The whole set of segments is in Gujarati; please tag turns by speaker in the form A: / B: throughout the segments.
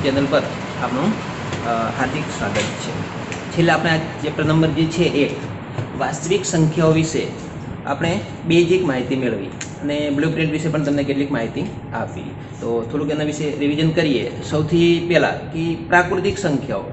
A: ચેનલ પર આપનું હાર્દિક સ્વાગત છે। છેલ્લે આપણે આ ચેપ્ટર નંબર જે છે 1 વાસ્તવિક સંખ્યાઓ વિશે આપણે બેઝિક માહિતી મેળવી અને બ્લુપ્રિન્ટ વિશે પણ તમને કેટલીક માહિતી આપી। તો થોડુંક એના વિશે રિવિઝન કરીએ। સૌથી પહેલાં કે પ્રાકૃતિક સંખ્યાઓ,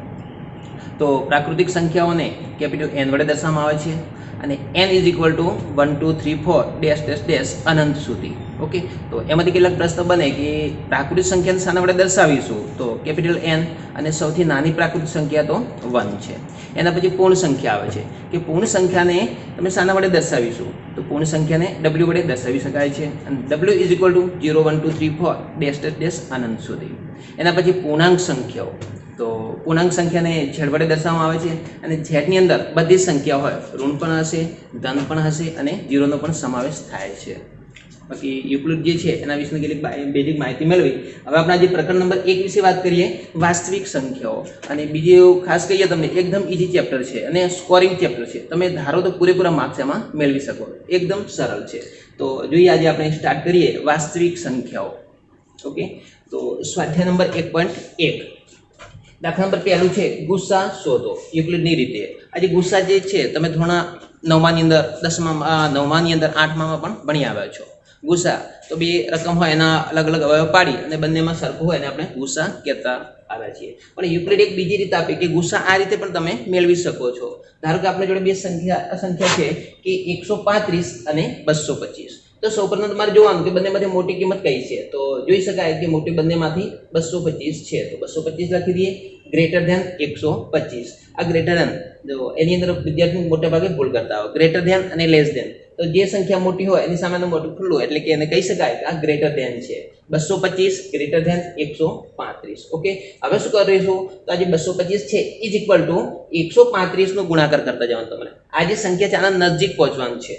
A: તો પ્રાકૃતિક સંખ્યાઓને કેપિટલ એન વડે દર્શાવવામાં આવે છે અને n is equal to 1 2 3 4 dash dash dash અનંત સુધી। ઓકે, તો એમાંથી કેટલાક પ્રશ્ન બને કે પ્રાકૃતિક સંખ્યાને શાના વડે દર્શાવીશું, તો કેપિટલ એન, અને સૌથી નાની પ્રાકૃતિક સંખ્યા તો 1 છે। એના પછી પૂર્ણ સંખ્યા આવે છે કે પૂર્ણ સંખ્યાને તમે શાના વડે દર્શાવીશું, તો પૂર્ણ સંખ્યાને w વડે દર્શાવી શકાય છે અને w is equal to 0 1 2 3 4 dash dash dash અનંત સુધી। એના પછી પૂર્ણાંક સંખ્યાઓ, તો પૂર્ણાંક સંખ્યાને z વડે દર્શાવવામાં આવે છે અને z ની અંદર બધી સંખ્યા હોય, ઋણ પણ હશે, ધન પણ હશે અને 0 નો પણ સમાવેશ થાય છે। બાકી યુક્લિડ જે છે એના વિશે કેટલીક બેઝિક માહિતી મેળવી। હવે આપણે આજે પ્રકરણ નંબર 1 વિશે વાત કરીએ, વાસ્તવિક સંખ્યાઓ। અને બીજું ખાસ કહીએ તમને એકદમ ઈઝી ચેપ્ટર છે અને સ્કોરિંગ ચેપ્ટર છે, તમે ધારો તો પૂરેપૂરા માર્ક્સ એમાં મેળવી શકો, એકદમ સરળ છે। તો જોઈએ આજે આપણે સ્ટાર્ટ કરીએ વાસ્તવિક સંખ્યાઓ। ઓકે, તો સ્વાધ્યાય નંબર 1.1 દાખલા નંબર પહેલું છે ગુસ્સા શોધો યુક્લિડની રીતે। આજે ગુસ્સા જે છે તમે ધોરણા 9માની અંદર 10મા 9માની અંદર 8મામાં પણ ભણી આવ્યા છો। ગુસ્સા તો બે રકમ હોય એના અલગ અલગ અવયવ પાડી અને બંનેમાં સરખું હોય એને આપણે ગુસ્સા કહેતા આવ્યા છીએ। પણ યુક્લિડ એક બીજી રીતે આપે કે ગુસ્સા આ રીતે પણ તમે મેળવી શકો છો। ધારો કે આપણી જોડે બે સંખ્યા છે કે 135 અને 225। તો સૌપ્રથમ તમારે જોવાનું કે બંનેમાંથી મોટી કિંમત કઈ છે, તો જોઈ શકાય કે મોટી બંનેમાંથી 225 છે, તો 225 લખી દઈએ, ગ્રેટર ધેન 125। આ ગ્રેટર ધેન જો એની અંદર વિદ્યાર્થી મોટા ભાગે ભૂલ કરતા હોય, ગ્રેટર ધેન અને લેસ ધેન, તો જે સંખ્યા મોટી હોય એની સામેનું મોટું ખુલ્લું એટલે કે એને કહી શકાય કે આ ગ્રેટર ધેન છે। 225 ગ્રેટર ધેન 135। ઓકે, હવે શું કરીશું, તો આ જે 225 છે ઇઝ ઇક્વલ ટુ 135 નો ગુણાકાર કરતા જવાનું તમારે। આ જે સંખ્યા છે આના નજીક પહોંચવાનું છે,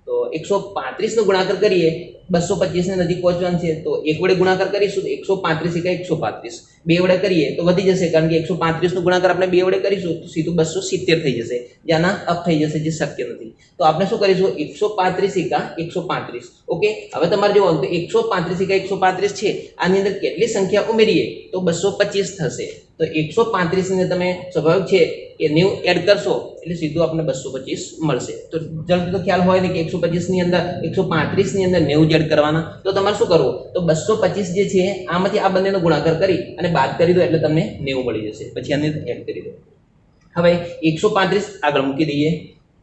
A: તો 135 નો ગુણાકાર કરીએ, 225 ને નજીક પહોંચવાનું છે, તો 1 વડે ગુણાકાર કરીશું તો 135 એકા 135, 2 વડે કરીએ તો વધી જશે કારણ કે 135 નો ગુણાકાર આપણે 2 વડે કરીશું તો સીધું 270 થઈ જશે, જેના અપ થઈ જશે જે શક્ય નથી। તો આપણે શું કરીશું, 135 એકા 135। ઓકે, હવે તમારે જોવાનું તો 135 એકા 135 છે, આની અંદર કેટલી સંખ્યા ઉમેરીએ તો 225 થશે। તો 135 ને તમે સ્વાભાવિક છે કે 90 એડ કરશો એટલે સીધું આપણે 225 મળશે। તો જલ્દી તો ખ્યાલ હોય ને કે 125 ની અંદર 135 ની અંદર 90 એડ કરવાના, તો તમારે શું કરવું, તો 225 જે છે આમાંથી આ બંનેનો ગુણાકાર કરી અને બાદ કરી દો એટલે તમને 90 મળી જશે, પછી આને એડ કરી દો। હવે 135 આગળ મૂકી દઈએ,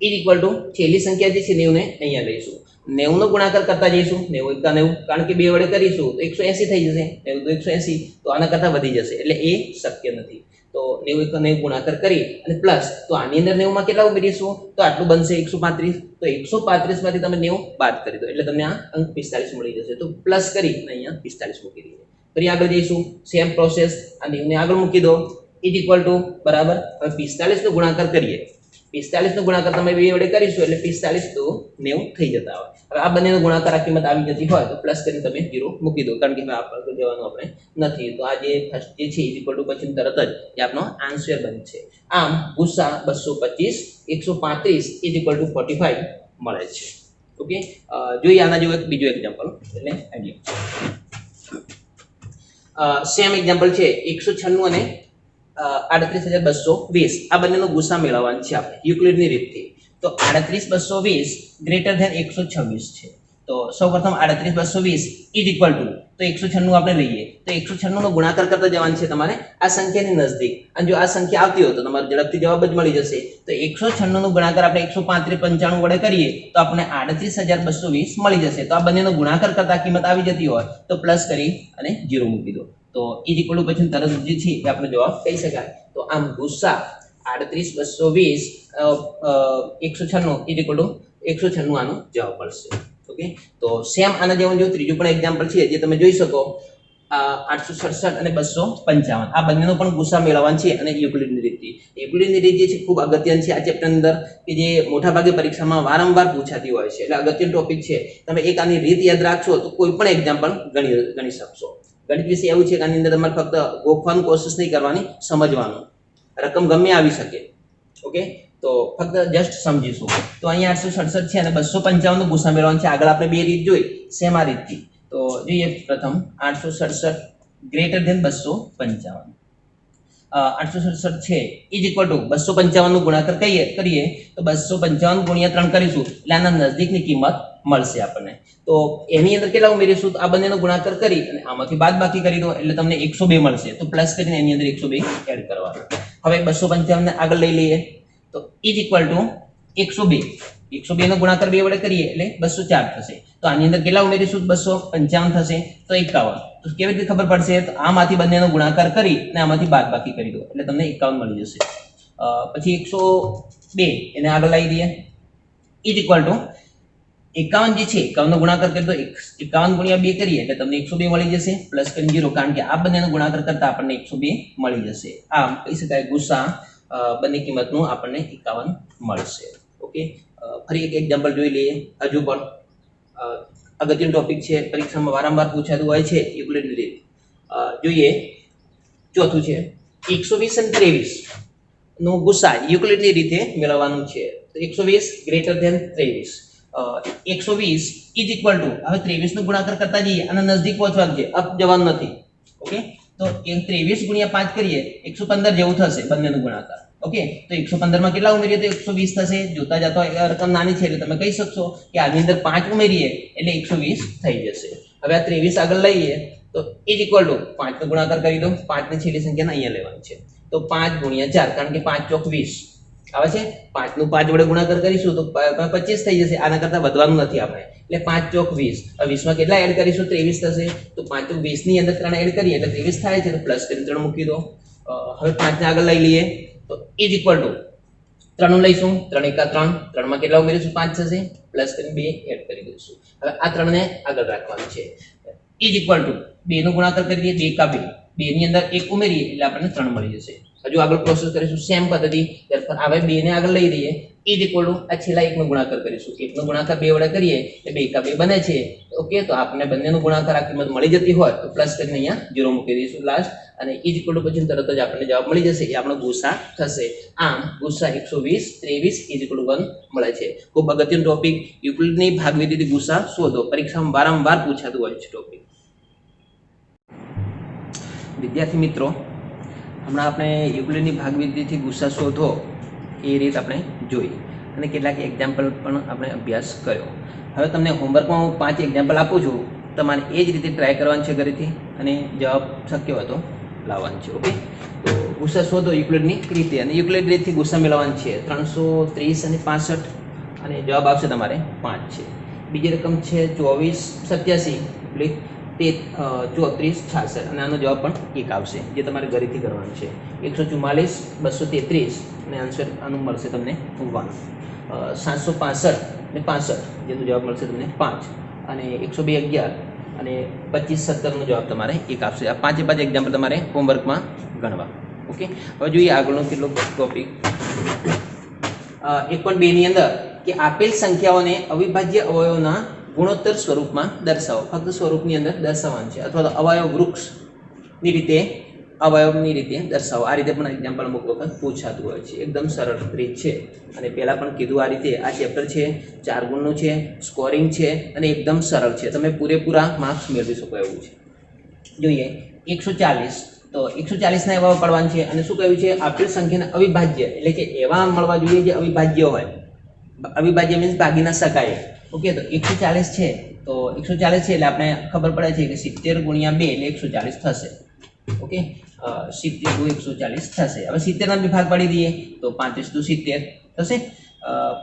A: ઇઝ ઇક્વલ ટુ છેલ્લી સંખ્યા જે છે 90 ને અહીંયા લઈશું, 90 નો ગુણાકાર કરતા જઈશું, 90 એકા 90 કારણ કે 2 વડે કરીશું તો 180 થઈ જશે, 90 તો 180, તો આના કરતા વધી જશે એટલે એ શક્ય નથી। તો 90 એકા 90 ગુણાકાર કરી અને પ્લસ, તો આની અંદર 90 માં કેટલા ઉમેરીશું, તો આટલું બનશે 135, તો 135 માંથી તમે 90 બાદ કરી દો એટલે તમને આ અંક 45 મળી જશે। તો પ્લસ કરી અને અહીંયા 45 મૂકી દઈએ, ફરી આગળ જઈશું, સેમ પ્રોસેસ, આ 90 ને આગળ મૂકી દો, ઇઝ ઇક્વલ ટુ બરાબર, હવે 45 નો ગુણાકાર કરીએ, 45 નો ગુણાકાર તમે 2 વડે કરીશું એટલે 45 તો 90 થઈ જતા હોય। હવે આ બંનેનો ગુણાકાર આ કિંમત આવી જતી હોય તો પ્લસ કરીને તમે 0 મૂકી દો કારણ કે હવે આગળ જવાનું આપણે નથી। તો આ જે ફર્સ્ટ જે છે ઇઝ ઇક્વલ ટુ પછી તરત જ એ આપણો આન્સર બનશે। આમ ગુસ્સા 225 135 ઇઝ ઇક્વલ ટુ 45 મળે છે। ઓકે, જોઈએ આના જેવો એક બીજો એક્ઝામ્પલ એટલે આઈડિયા સેમ એક્ઝામ્પલ છે 196 અને 38220। આ બંનેનો ગુસ્સા મેળવવાનો છે આપણે યુક્લિડની રીતથી। તો 38220 ગ્રેટર ધેન 126 છે, તો સૌપ્રથમ 38220 ઇઝ ઇક્વલ ટુ, તો 196 આપણે લઈએ તો 196 નો ગુણાકાર કરતા જવાનું છે તમારે આ સંખ્યાની નજદીક, અને જો આ સંખ્યા આવતી હોય તો તમારે ઝડપથી જવાબ જ મળી જશે। તો 196 નો ગુણાકાર આપણે 135 95 વડે કરીએ તો આપણે 38220 મળી જશે। તો આ બંનેનો ગુણાકાર કરતા કિંમત આવી જતી હોય તો પ્લસ કરી અને 0 મૂકી દો, તો ઇઝ ઇક્વલ ટુ પછી તરત જે છે એ આપણે જવાબ કહી શકાય। તો આમ ગુસ્સા 38220 196 ઇઝ ઇક્વલ ટુ 196 આનો જવાબ મળશે। ઓકે, તો સેમ આના જેવું જો ત્રીજું પણ એક્ઝામ્પલ છે જે તમે જોઈ શકો, 867 અને 255 આ બંનેનો પણ ગુસ્સા મેળવવાનો છે અને યુક્લિડની રીતથી। યુક્લિડની રીત જે છે ખૂબ અગત્યની છે આ ચેપ્ટર અંદર, કે જે મોટા ભાગે પરીક્ષામાં વારંવાર પૂછાતી હોય છે, એટલે અગત્યનો ટોપિક છે। તમે એક આની રીત યાદ રાખશો તો કોઈ પણ એક્ઝામ્પલ ગણી શકશો। ગણિત વિશે એવું છે કે આની અંદર તમારે ફક્ત ગોખવાની કોશિશ નહીં કરવાની, સમજવાનું, રકમ ગમે આવી શકે। ઓકે, તો ફક્ત જસ્ટ સમજીશું। તો અહીંયા 867 છે અને 255 નો ગુસ્સા મેળવવાનો છે। આગળ આપણે બે રીત જોઈ સેમ આ રીતથી, તો જોઈએ પ્રથમ 867 ગ્રેટર ધેન 255. 867 છે ઇઝ ઇક્વલ ટુ 255 નો ગુણાકાર કરીએ તો 255 ગુણ્યા 3 કરીશું એટલે આના નજદીકની કિંમત મળશે આપણને. તો એની અંદર કેટલા ઉમેરીશું તો આ બંનેનો ગુણાકાર કરી અને આમાંથી બાદબાકી કરી દો એટલે તમને 102 મળશે. તો પ્લસ કરીને એની અંદર 102 એડ કરવાનો. હવે 255 ને આગળ લઈ લઈએ તો ઇઝ ઇક્વલ ટુ 102 નો ગુણાકાર 2 વડે કરીએ એટલે 204 થશે. તો આની અંદર કેટલા ઉમેરીશું 255 થશે તો 51. તો કેવી રીતે ખબર પડશે તો આમાંથી બંનેનો ગુણાકાર કરી અને આમાંથી બાદબાકી કરી દો એટલે તમને 51 મળી જશે. પછી 102 એને આગળ લાવી દઈએ ઇઝ ઇક્વલ ટુ 51 જે છે 51 નો ગુણાકાર કરી દો 51 ગુણ્યા 2 કરીએ એટલે તમને 102 મળી જશે પ્લસ કરીને 0 કારણ કે આ બંનેનો ગુણાકાર કરતા આપણને 102 મળી જશે. આમ કહી શકાય ગુસા બંને કિંમતનું આપણને 51 મળશે. ઓકે, ફરી એક એક્ઝામ્પલ જોઈ લઈએ. હજુ પણ અગત્યનો ટોપિક છે, પરીક્ષામાં વારંવાર પૂછાતું હોય છે યુક્લિડની રીત. જોઈએ ચોથું છે 120 અને 23 નો ગુસા યુક્લિડની રીતે મેળવવાનું છે. તો 120 greater than 23. 120 is equal to હવે 23 નો ગુણાકાર કરતા જઈએ અને નજદીક પહોંચવાનું છે, અપ જવાનું નથી. ઓકે, તો 23 ગુણ્યા 5 કરીએ 115 જેવું થશે બંનેનો ગુણાકાર. ઓકે, તો 115 માં કેટલા ઉમેરીએ તો 120 થશે. જોતા જતા રકમ નાની છે એટલે તમે કહી શકશો કે આની અંદર 5 ઉમેરીએ એટલે 120 થઈ જશે. હવે આ 23 આગળ લઈએ તો ઇઝ ઇક્વલ ટુ 5 નો ગુણાકાર કરી દો. 5 ની છેલ્લી સંખ્યાને અહીંયા લેવાની છે તો 5 ગુણ્યા 4 કારણ કે 5 ચોક 20 આવે છે. 5 નું 5 વડે ગુણાકાર કરીશું તો 25 થઈ જશે. આના કરતા વધવાનું નથી આપણે એટલે 5 ચોક 20. હવે 20 માં કેટલા એડ કરીશું 23 થશે. તો 5 ચોક 20 ની અંદર 3 એડ કરીએ એટલે 23 થાય છે. તો પ્લસ કરીને 3 મૂકી દો. હવે 5 ને આગળ લઈ લઈએ તો ઇઝ ઇક્વલ ટુ 3 નું લઈશું 3 એકા 3 3 માં કેટલા ઉમેરીશું 5 થશે પ્લસ કરીને 2 એડ કરી દઈશું. હવે આ 3 ને આગળ રાખવાનું છે. ઇઝ ઇક્વલ ટુ 2 નો ગુણાકાર કરી દઈએ 2 એકા 2 2 ની અંદર 1 ઉમેરીએ એટલે આપણને 3 મળી જશે. હજુ આગળ પ્રોસેસ કરીશું સેમ પદ્ધતિ. હવે 2 ને આગળ લઈ લઈએ ઇઝ ઇક્વલ ટુ આ છેલ્લા 1 નો ગુણાકાર કરીશું. 1 નો ગુણાકાર 2 વડે કરીએ એટલે 2 એકા 2 બને છે. ઓકે, તો આપણને બંનેનો ગુણાકાર આ કિંમત મળી જતી હોય તો પ્લસ કરીને અહીંયા 0 મૂકી દઈશું લાસ્ટ અને ઇઝ ઇક્વલ ટુ પછી તરત જ આપણને જવાબ મળી જશે. એ આપણો ગુસા થશે. આમ ગુસા 120 23 ઇઝ ઇક્વલ ટુ 1 મળે છે. ખૂબ અગત્યનો ટોપિક યુક્લિડની ભાગવિધિથી ગુસા શોધો. પરીક્ષામાં વારંવાર પૂછાતું હોય છે ટોપિક. વિદ્યાર્થી મિત્રો, હમણાં આપણે યુક્લિડની ભાગવિધિથી ગુસા શોધો એ રીત આપણે જોઈ અને કેટલાક એક્ઝામ્પલ પણ આપણે અભ્યાસ કર્યો. હવે તમને હોમવર્કમાં હું 5 એક્ઝામ્પલ આપું છું. તમારે એ જ રીતે ટ્રાય કરવાનું છે ઘરેથી અને જવાબ શક્ય હોય તો લાવવાનું છે. ઓકે, તો ગુસા શોધો યુક્લિડની રીતે અને યુક્લિડ રીતથી ગુસા મેળવવાનું છે. 330 અને 65 અને જવાબ આવશે તમારે 5 છે. બીજી રકમ છે 2487 એટલે 34 66 અને આનો જવાબ પણ 1 આવશે જે તમારે ઘરેથી કરવાનું છે. 144 233 અને આન્સર આનું મળશે તમને 1. 765 અને 65 જેનો જવાબ મળશે તમને 5 અને 102 11 અને 25 17 નો જવાબ તમારે 1 આવશે. આ 5 એક્ઝામ્પલ તમારે હોમવર્કમાં ગણવા. ઓકે, હવે જોઈએ આગળનો કેટલો ટોપિક. 1.2 ની અંદર કે આપેલ સંખ્યાઓને અવિભાજ્ય અવયવોના ગુણોત્તર સ્વરૂપમાં દર્શાવો. ફક્ત સ્વરૂપની અંદર દર્શાવવાનું છે અથવા તો અવયવ વૃક્ષની રીતે અવયવની રીતે દર્શાવો. આ રીતે પણ એક્ઝામ્પલ અમુક વખત પૂછાતું હોય છે. એકદમ સરળ રીત છે અને પહેલાં પણ કીધું આ રીતે. આ ચેપ્ટર છે 4 ગુણનું છે, સ્કોરિંગ છે અને એકદમ સરળ છે. તમે પૂરેપૂરા માર્ક્સ મેળવી શકો એવું છે. જોઈએ 140 તો 140 ના એવા પડવાનું છે અને શું કહ્યું છે આપેલ સંખ્યાના અવિભાજ્ય એટલે કે એવા મળવા જોઈએ જે અવિભાજ્ય હોય. અવિભાજ્ય મીન્સ ભાગી ના શકાય. ઓકે, તો 140 છે તો 140 છે એટલે આપણે ખબર પડે છે કે 70 ગુણ્યા 2 એટલે 140 થશે. ઓકે, 70 × 140 થશે. હવે 70 ના બે ભાગ પાડી દઈએ તો 35 × 70 થશે.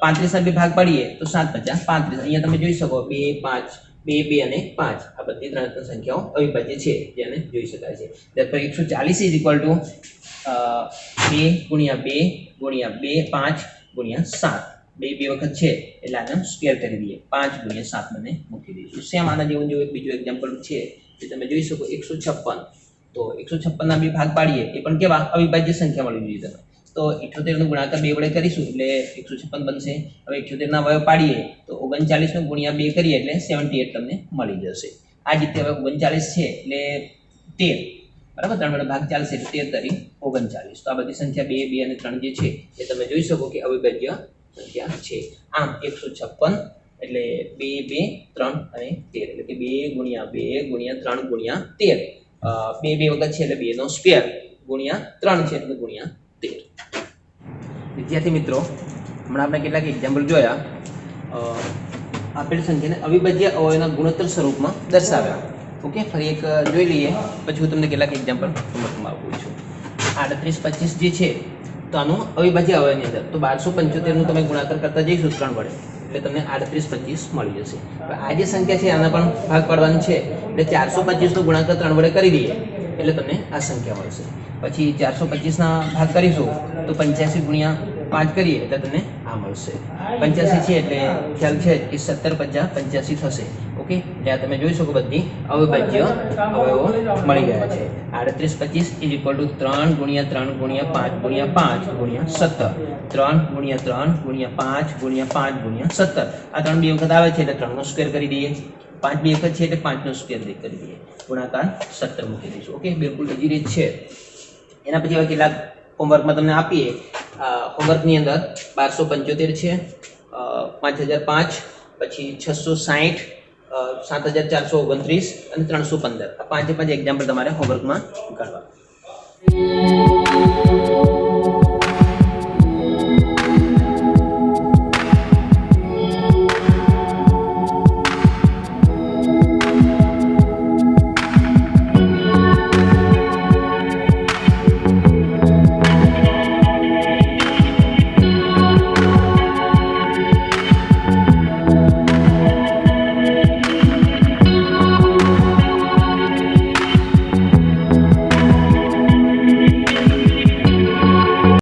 A: 35 ના બે ભાગ પાડીએ તો 7 × 50 35. અહીંયા તમે જોઈ શકો 2 5 2 2 અને 5 આ બધી ત્રણ સંખ્યાઓ અવિભાજ્ય છે જેને જોઈ શકાય છે. તરફર 140 ઇઝ ઇક્વલ ટુ 2 ગુણ્યા 2 ગુણ્યા 2 5 ગુણ્યા 7 બે વખત છે એટલે આને સ્ક્વેર કરી દઈએ. 5 ગુણ્યા 7 મને મૂકી દઈશું. સેમ આના જેવું એક બીજું એક્ઝામ્પલ છે જે તમે જોઈ શકો 156. તો 156 ના બે ભાગ પાડીએ એ પણ કેવા અવિભાજ્ય સંખ્યા મળી જોઈએ તમે. તો 78 નો ગુણાકાર 2 વડે કરીશું એટલે 156 બનશે. હવે 78 ના અવયવ પાડીએ તો 39 નો ગુણ્યા 2 કરીએ એટલે 78 તમને મળી જશે. આ જ રીતે હવે 39 છે એટલે 13 બરાબર 3 વડે ભાગ ચાલશે એટલે 13 તરી 39. તો આ બધી સંખ્યા 2 2 અને 3 જે છે એ તમે જોઈ શકો કે અવિભાજ્ય સંખ્યા છે. આમ 156 એટલે 2 2 3 અને 13 એટલે કે 2 ગુણ્યા 2 ગુણ્યા 3 ગુણ્યા 13 બે વખત છે એટલે 2 નો સ્ક્વેર ગુણ્યા 3 છે એટલે ગુણ્યા 13. વિદ્યાર્થી મિત્રો, હમણાં આપણે કેટલાક એક્ઝામ્પલ જોયા. આપેલ સંખ્યાને અવિભાજ્ય અવયવના ગુણોત્તર સ્વરૂપમાં દર્શાવ્યા. ઓકે, ફરી એક જોઈ લઈએ, પછી હું તમને કેટલાક એક્ઝામ્પલ સમજવામાં આપું છું. 38 25 જે છે તો આનું અવિભાજ્ય અવયવની અંદર તો 1275 નું તમે ગુણાકાર કરતા જઈશું 3 વડે એટલે તમને 38 25 મળી જશે. આ જે સંખ્યા છે આના પણ ભાગ પાડવાનો છે એટલે 425 નો ગુણાકાર 3 વડે કરી દઈએ એટલે તમને આ સંખ્યા મળશે. પછી 425 ના ભાગ કરીશું તો 85 ગુણ્યા 5 કરીએ એટલે તમને આ મળશે. 85 છે એટલે ખ્યાલ છે કે 17 50 85 થશે. ઓકે, એટલે આ તમે જોઈ શકો બધી અવિભાજ્ય અવયવો મળી ગયા છે. 38 25 ઇઝ ઇક્વલ ટુ 3 ગુણ્યા 3 ગુણ્યા 5 ગુણ્યા 5 ગુણ્યા 17. 3 ગુણ્યા 3 ગુણ્યા 5 ગુણ્યા 5 ગુણ્યા 17. આ 3 બે વખત આવે છે એટલે 3 નો સ્ક્વેર કરી દઈએ. 5 બે વખત છે એટલે 5 નો સ્ક્વેર કરી દઈએ. ગુણાકાર 17 મૂકી દઈશું. ઓકે, બિલકુલ ઇઝી રીત છે. એના પછી હવે કેટલાક હોમવર્કમાં તમને આપીએ. હોમવર્કની અંદર 1275 છે, 5005, પછી 660, 7429 અને 315. આ 5 એક્ઝામ્પલ તમારે હોમવર્કમાં કાઢવા.